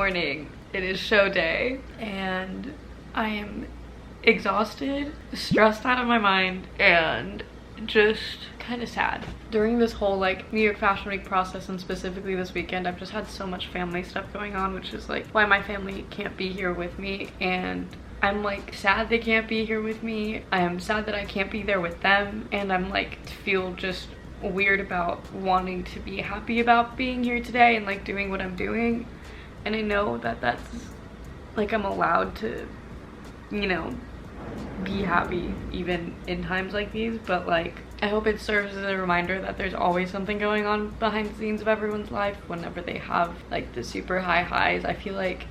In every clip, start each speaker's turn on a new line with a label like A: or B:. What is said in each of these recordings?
A: morning. It is show day and I am exhausted, stressed out of my mind, and just kind of sad. During this whole like New York Fashion Week process, and specifically this weekend, I've just had so much family stuff going on, which is like why my family can't be here with me, and I'm like sad they can't be here with me. I am sad that I can't be there with them, and I'm like feel just weird about wanting to be happy about being here today and like doing what I'm doing. And I know that that's like I'm allowed to, you know, be happy even in times like these, but like I hope it serves as a reminder that there's always something going on behind the scenes of everyone's life whenever they have like the super high highs. I feel like,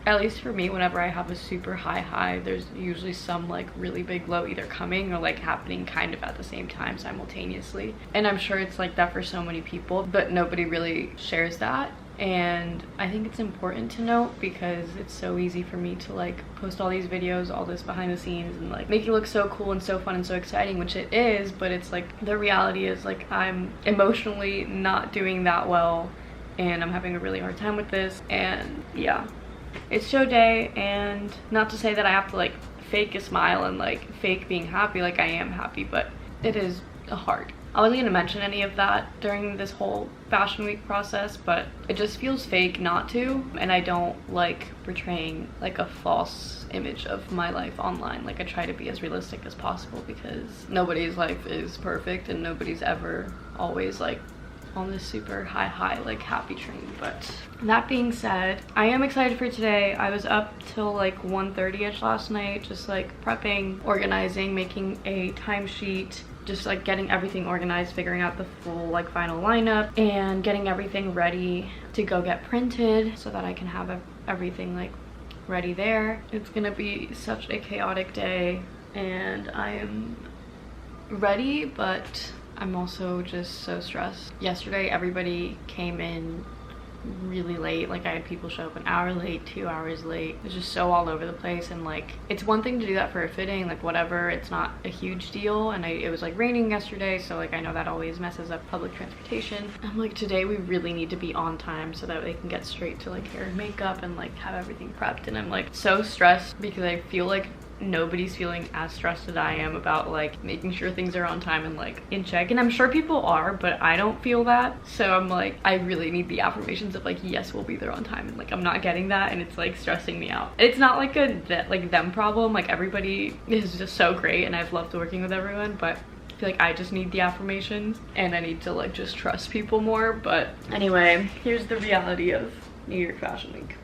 A: at least for me, whenever I have a super high, there's usually some like really big low either coming or like happening kind of at the same time simultaneously. And I'm sure it's like that for so many people, but nobody really shares that. And I think it's important to note because it's so easy for me to like post all these videos, all this behind the scenes, and like make it look so cool and so fun and so exciting, which it is, but it's like the reality is like I'm emotionally not doing that well and I'm having a really hard time with this. And yeah, it's show day, and not to say that I have to like fake a smile and like fake being happy, like I am happy, but it is hard. I wasn't gonna mention any of that during this whole fashion week process, but it just feels fake not to, and I don't like portraying like a false image of my life online. Like I try to be as realistic as possible because nobody's life is perfect and nobody's ever always like on this super high like happy train. But that being said, I am excited for today. I was up till like 1:30ish last night, just like prepping, organizing, making a timesheet, just like getting everything organized, figuring out the full like final lineup, and getting everything ready to go get printed so that I can have everything like ready there. It's gonna be such a chaotic day and I am ready, but I'm also just so stressed. Yesterday everybody came in really late. Like I had people show up an hour late, 2 hours late. It was just so all over the place, and like it's one thing to do that for a fitting, like whatever, it's not a huge deal. And it was like raining yesterday, so like I know that always messes up public transportation. I'm like, today we really need to be on time so that they can get straight to like hair and makeup and like have everything prepped. And I'm like so stressed because I feel like nobody's feeling as stressed as I am about like making sure things are on time and like in check. And I'm sure people are, but I don't feel that. So I'm like, I really need the affirmations of like, yes, we'll be there on time, and like I'm not getting that, and it's like stressing me out. It's not like a them problem. Like everybody is just so great and I've loved working with everyone, but I feel like I just need the affirmations and I need to like just trust people more. But anyway, here's the reality of New York Fashion Week.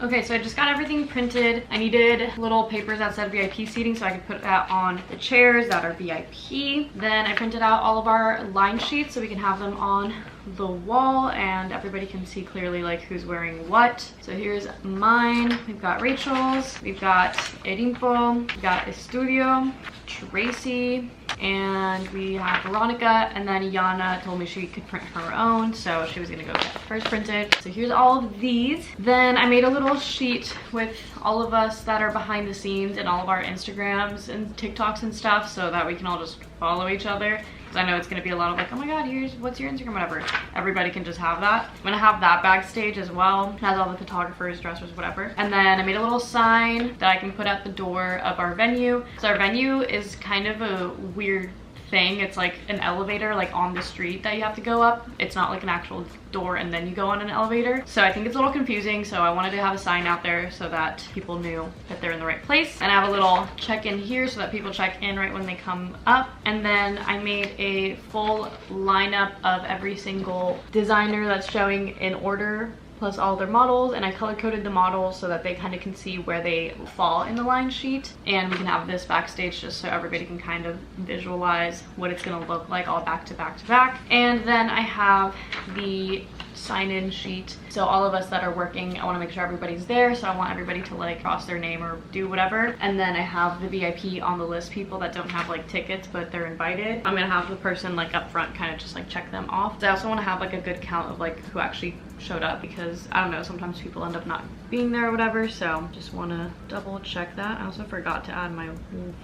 A: Okay, so I just got everything printed. I needed little papers that said VIP seating so I could put that on the chairs that are VIP. Then I printed out all of our line sheets so we can have them on the wall and everybody can see clearly like who's wearing what. So here's mine. We've got Rachel's, we've got Herim-po, we've got Estudio, Tracy, and we have Veronica, and then Yana told me she could print her own, so she was gonna go get hers printed. So here's all of these. Then I made a little sheet with all of us that are behind the scenes and all of our Instagrams and TikToks and stuff so that we can all just follow each other. I know it's gonna be a lot of like, oh my god, here's what's your Instagram, whatever. Everybody can just have that. I'm gonna have that Backstage as well. It has all the photographers, dressers, whatever. And then I made a little sign that I can put at the door of our venue. So our venue is kind of a weird thing. It's like an elevator like on the street that you have to go up. It's not like an actual door and then you go on an elevator. So I think it's a little confusing, so I wanted to have a sign out there so that people knew that they're in the right place. And I have a little check-in here so that people check in right when they come up. And then I made a full lineup of every single designer that's showing in order, plus all their models, and I color-coded the models so that they kind of can see where they fall in the line sheet. And we can have this backstage just so everybody can kind of visualize what it's gonna look like all back to back to back. And then I have the sign-in sheet. So all of us that are working, I want to make sure everybody's there, so I want everybody to like cross their name or do whatever. And then I have the VIP on the list, people that don't have like tickets but they're invited. I'm gonna have the person like up front kind of just like check them off. I also want to have like a good count of like who actually showed up, because I don't know, sometimes people end up not being there or whatever, so just want to double check that. I also forgot to add my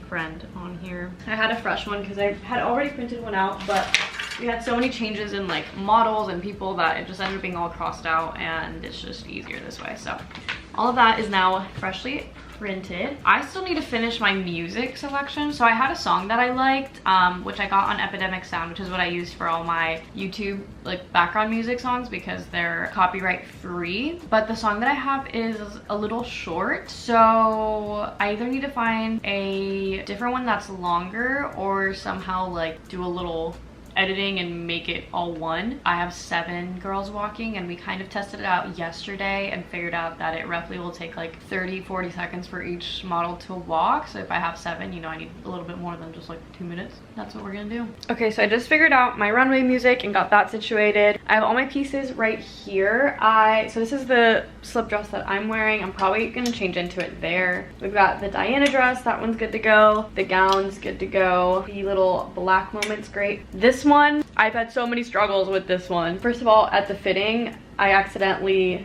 A: friend on here. I had a fresh one because I had already printed one out, but we had so many changes in like models and people that it just ended up being all crossed out, and it's just easier this way. So all of that is now freshly printed. I still need to finish my music selection. So I had a song that I liked, which I got on Epidemic Sound, which is what I used for all my YouTube like background music songs because they're copyright free. But the song that I have is a little short, so I either need to find a different one that's longer or somehow like do a little editing and make it all one. I have 7 girls walking, and we kind of tested it out yesterday and figured out that it roughly will take like 30-40 seconds for each model to walk. So if I have 7, you know, I need a little bit more than just like 2 minutes. That's what we're gonna do. Okay, so I just figured out my runway music and got that situated. I have all my pieces right here. So this is the slip dress that I'm wearing. I'm probably gonna change into it there. We've got the Diana dress, that one's good to go. The gown's good to go. The little black moment's great. This one, I've had so many struggles with this one. First of all, at the fitting, I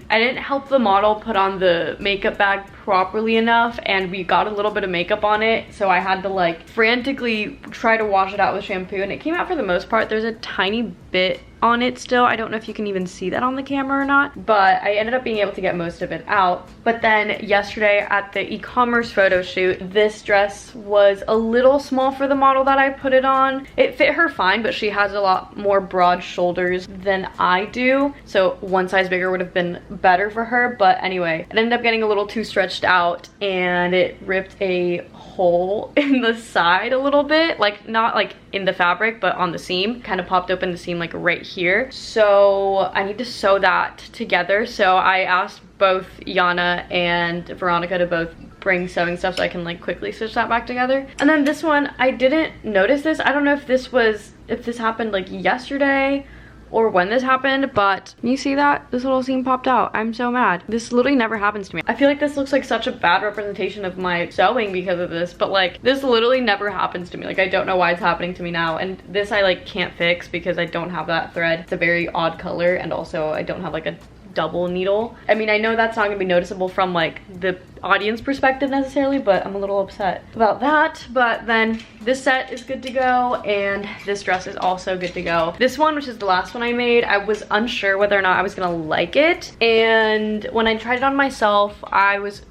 A: didn't help the model put on the makeup bag properly enough, and we got a little bit of makeup on it, so I had to like frantically try to wash it out with shampoo, and it came out for the most part. There's a tiny bit on it still. I don't know if you can even see that on the camera or not, but I ended up being able to get most of it out. But then yesterday at the e-commerce photo shoot, this dress was a little small for the model that I put it on. It fit her fine, but she has a lot more broad shoulders than I do, so one size bigger would have been better for her. But anyway, it ended up getting a little too stretched out, and it ripped a hole in the side a little bit, like not like in the fabric but on the seam. Kind of popped open the seam like right here, so I need to sew that together. So I asked both Yana and Veronica to both bring sewing stuff so I can like quickly stitch that back together. And then this one, I didn't notice this. I don't know if this happened like yesterday or when this happened, but you see that? This little seam popped out. I'm so mad. This literally never happens to me. I feel like this looks like such a bad representation of my sewing because of this, but like this literally never happens to me. Like I don't know why it's happening to me now. And this I like can't fix because I don't have that thread. It's a very odd color, and also I don't have like a double needle. I mean, I know that's not gonna be noticeable from like the audience perspective necessarily, but I'm a little upset about that. But then this set is good to go, and this dress is also good to go. This one, which is the last one I made, I was unsure whether or not I was gonna like it, and when I tried it on myself, I was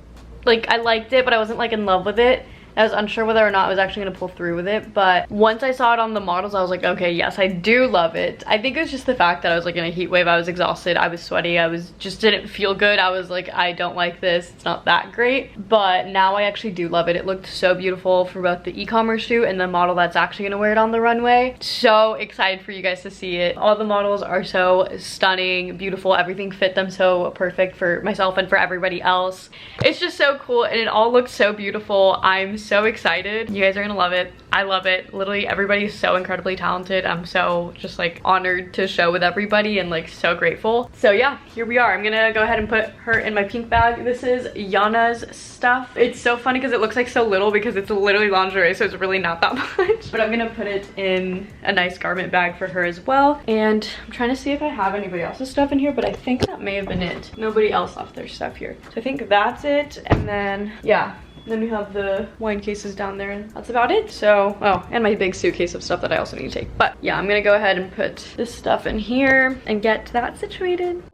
A: like, I liked it, but I wasn't like in love with it. I was unsure whether or not I was actually gonna pull through with it, but once I saw it on the models, I was like, okay, yes, I do love it. I think it was just the fact that I was like in a heat wave. I was exhausted, I was sweaty, just didn't feel good. I was like, I don't like this, it's not that great. But now I actually do love it. It looked so beautiful for both the e-commerce shoot and the model that's actually gonna wear it on the runway. So excited for you guys to see it. All the models are so stunning, beautiful. Everything fit them so perfect for myself and for everybody else. It's just so cool, and it all looks so beautiful. I'm so excited. You guys are gonna love it. I love it. Literally everybody's so incredibly talented. I'm so just like honored to show with everybody and like so grateful. So yeah, here we are. I'm gonna go ahead and put her in my pink bag. This is Yana's stuff. It's so funny because it looks like so little because it's literally lingerie, so it's really not that much. But I'm gonna put it in a nice garment bag for her as well. And I'm trying to see if I have anybody else's stuff in here, but I think that may have been it. Nobody else left their stuff here. So I think that's it. And then yeah, then we have the wine cases down there, and that's about it. So, oh, and my big suitcase of stuff that I also need to take. But yeah, I'm gonna go ahead and put this stuff in here and get that situated.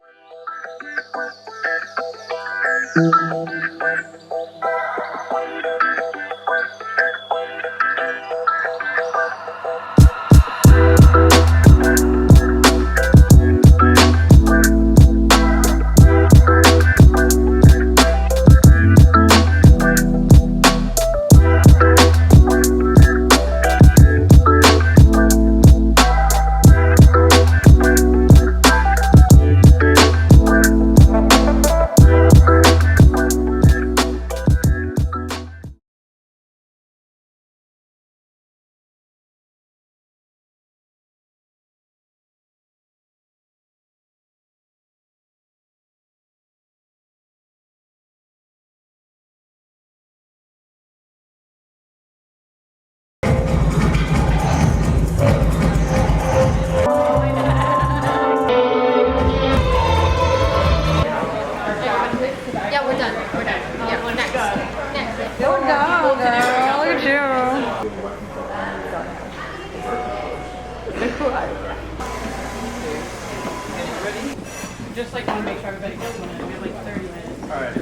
A: just like want to make sure everybody goes on it. We have like 30 minutes.
B: Alright.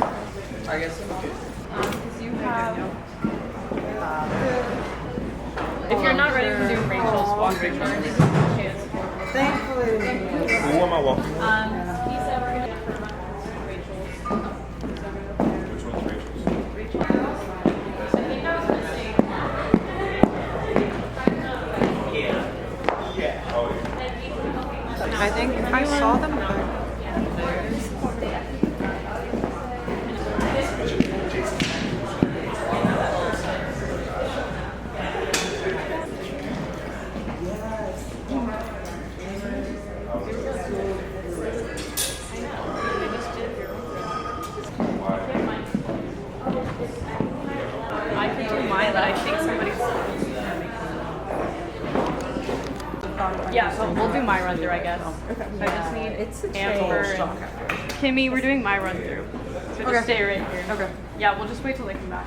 B: I guess.
A: Because you have. If you're not ready to do Rachel's walk pictures, chance.
B: Thankfully.
C: Who am I walking with?
A: He said we're gonna for Rachel's.
C: Which one's Rachel's?
A: I think that was a mistake.
C: Yeah. Oh, yeah.
B: I think I saw them.
A: I can do mine, but I think somebody's. Yeah, so we'll do my run through, I guess. Okay. I just need Amber and Kimmy. We're doing my run through. So just stay right here. Okay. Yeah, we'll just wait till they come back.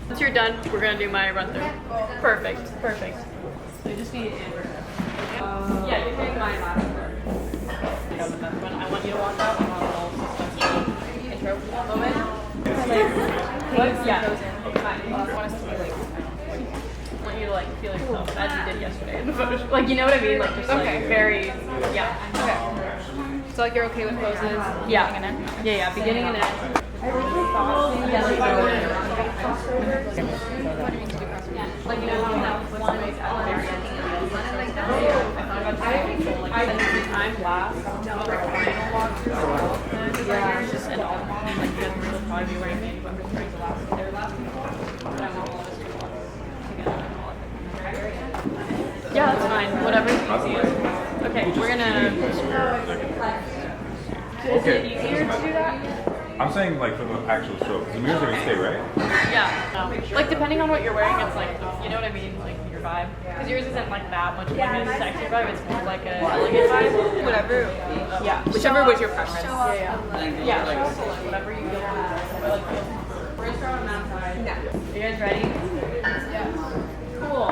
A: Once you're done, we're gonna do my run through. Perfect. Perfect. So you just need Amber. Yeah, you're doing my last one. I want you to walk out. I want a little intro moment. What? Yeah. I want us to be like. I want you to like feel yourself as you did yesterday in the photo shoot. Like, you know what I mean? Like just like very. Yeah. Okay.
D: So like you're okay with poses?
A: Yeah.
D: Beginning and end?
A: Yeah. Beginning and end. I really thought. Yeah. Like you know how that was one at the very end. I thought about I spent some time last. Final walkthrough. Yeah. Just and all like you guys will probably be wearing makeup under the last their last before. But I want all of us to walk together. Yeah, that's fine. Whatever's easiest. Okay, we're gonna. Is it easier to do that?
C: I'm saying like for the actual show, because the mirrors are gonna stay, right?
A: Yeah. Like depending on what you're wearing, it's like, you know what I mean? Like your vibe. Because yours isn't like that much like a sexy vibe, it's more like a elegant vibe.
D: Whatever.
A: Yeah.
D: Whichever was your preference.
A: Yeah. Yeah, show us a look, whatever you feel. Like, we're gonna start on that side.
D: Yeah.
A: Are you guys ready? Yeah. Cool.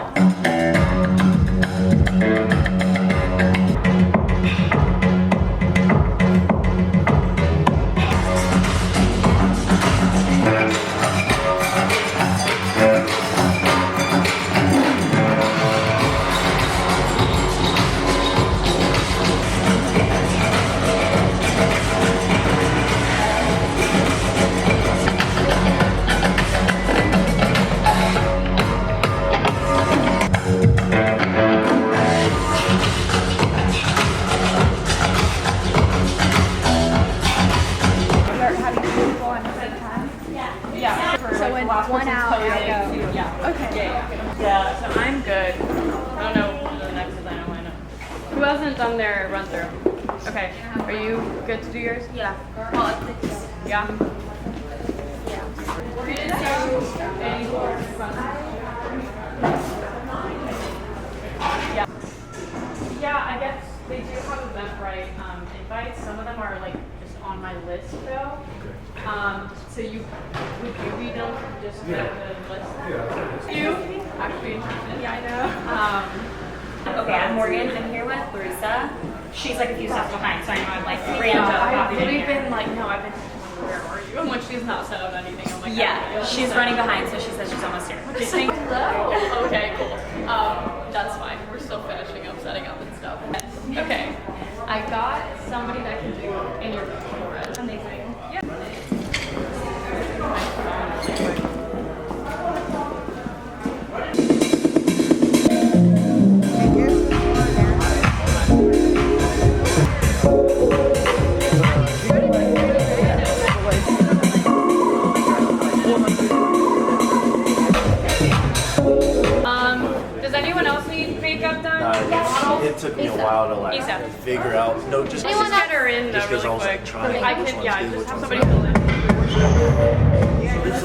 A: Yeah, so I'm good. I don't know who the next is. I know. Who hasn't done their run through? Okay. Are you good to do yours?
D: Yeah.
A: Yeah? Yeah. Yeah, I guess they do have Eventbrite invites. Some of them are like just on my list though. So would you read them just for the list? Yeah. You? Actually interested. Yeah, I know.
E: Okay, I'm Morgan. I'm here with Larissa. She's like a few steps behind, so I know I'm like random.
A: I've really been like, no, I've been where are you? And when she's not set up anything, I'm like,
E: yeah, she's running behind, so she says she's almost here.
A: Okay, thank hello. Okay, cool. That's fine. We're still finishing up, setting up and stuff. Okay, I got somebody that can do in your red. Amazing. Yeah. Does anyone else need makeup done?
F: It took me a while to like figure out. No, just
A: Anyone get her in though really quick. I can, yeah, just have somebody fill in.
F: It's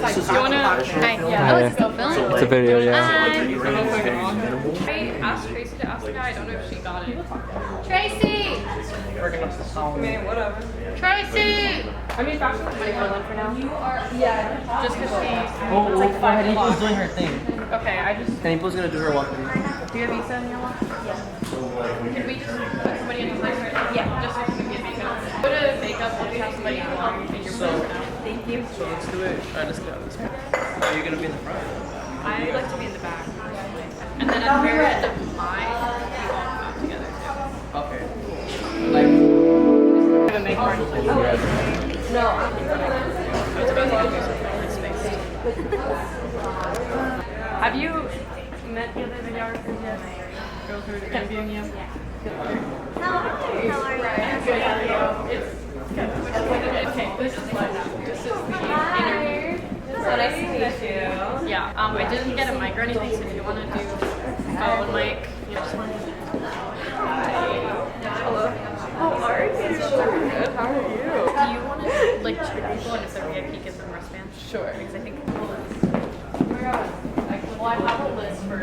F: like this is
A: You wanna? Yeah, let's go film.
G: It's a video, yeah.
A: I asked Tracy to ask the guy. I don't know if she got it.
D: Tracy!
B: Man, whatever.
A: Tracy! I mean, back to somebody fill in for now. You are, yeah. Just because she's.
G: Oh, Herim-po's doing her thing.
A: Okay, I just.
G: Herim-po's gonna do her walkthrough.
D: Do you have visa in your wallet? Yeah. Can we just put somebody in the place right now? Yeah. Just so we can get makeup. Go to makeup and have somebody in your place right now. Thank you.
B: So let's do it. Alright, let's go. Are you gonna be in the front?
D: I like to be in the back. And then at the very end of mine, we all come out together too.
B: Okay. Like.
D: I'm gonna make part of it. No. It's basically Have you met the other videographers yet? Girls who are interviewing you?
G: How are you?
D: Good, how are you? It's good. Okay, this is what this is the interview.
G: So nice to meet you.
D: Yeah, I didn't get a mic or anything, so if you want to do phone mic, you just want to.
G: Hello. How are you? Good. How are you?
D: Do you want to like check people and if they're VIP, give them wristbands?
G: Sure.
D: Because I think. Well, I have a list for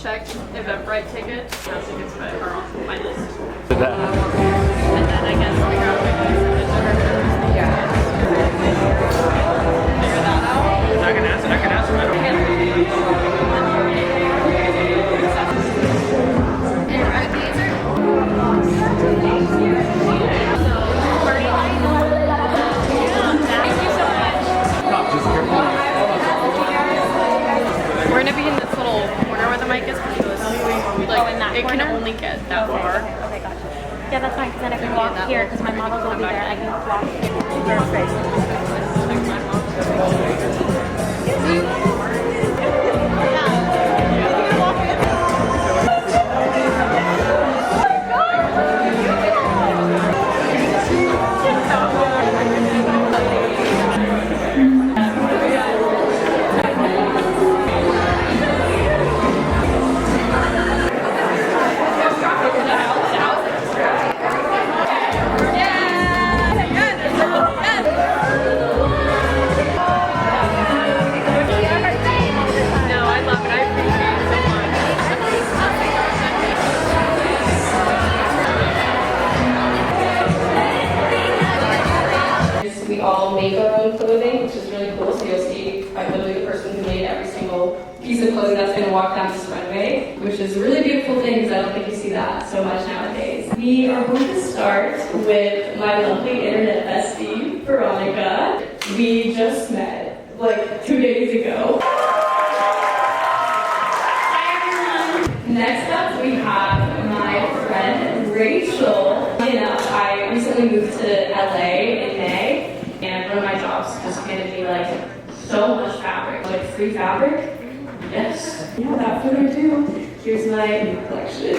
D: check Eventbrite tickets. No tickets, but are on my list. And then I guess figure out what to
G: Yeah.
D: figure that out.
B: I can answer. I don't know.
D: We're gonna be in this little corner where the mic is because like
E: in that
D: it
E: corner?
D: can only get that far.
E: Okay, gotcha. Yeah, that's fine, because then I can walk here, because my models will be there. I can walk to their space.
D: No, I love it. I appreciate it so much.
H: We all make our own clothing, which is really cool. So you'll see I'm literally the person who made every single piece of clothing that's going to walk down this runway, which is a really beautiful thing because I don't think you see that so much nowadays. We are going to start with my lovely internet bestie, Veronica. We just met like 2 days ago. Next up, we have my friend Rachel. You know, I recently moved to LA in May, and one of my jobs just handed me like so much fabric, like free fabric. Yes. Yeah, without further ado, here's my new collection.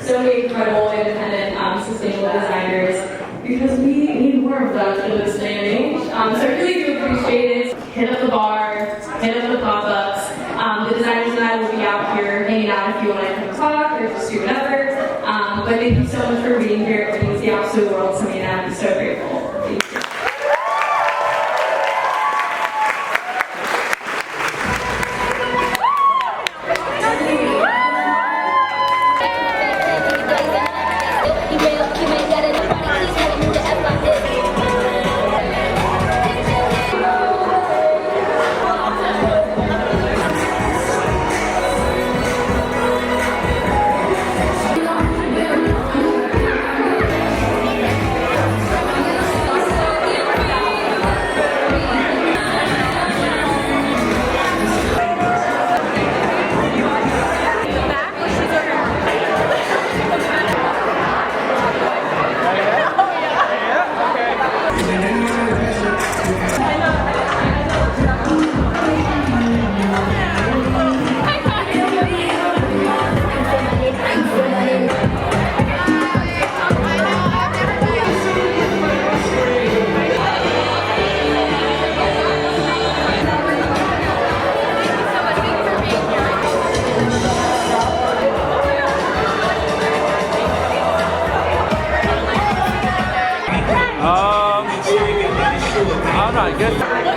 H: So many incredible, independent, sustainable designers because we need more of them in this day and age. So I really do appreciate it. Hit up the bar, hit up the pop-ups. The designers and I will be out here hanging out if you want to come talk or just do whatever. But thank you so much for being here. It means the absolute world to me, and I'm so grateful. Thank you.
B: I'm not good.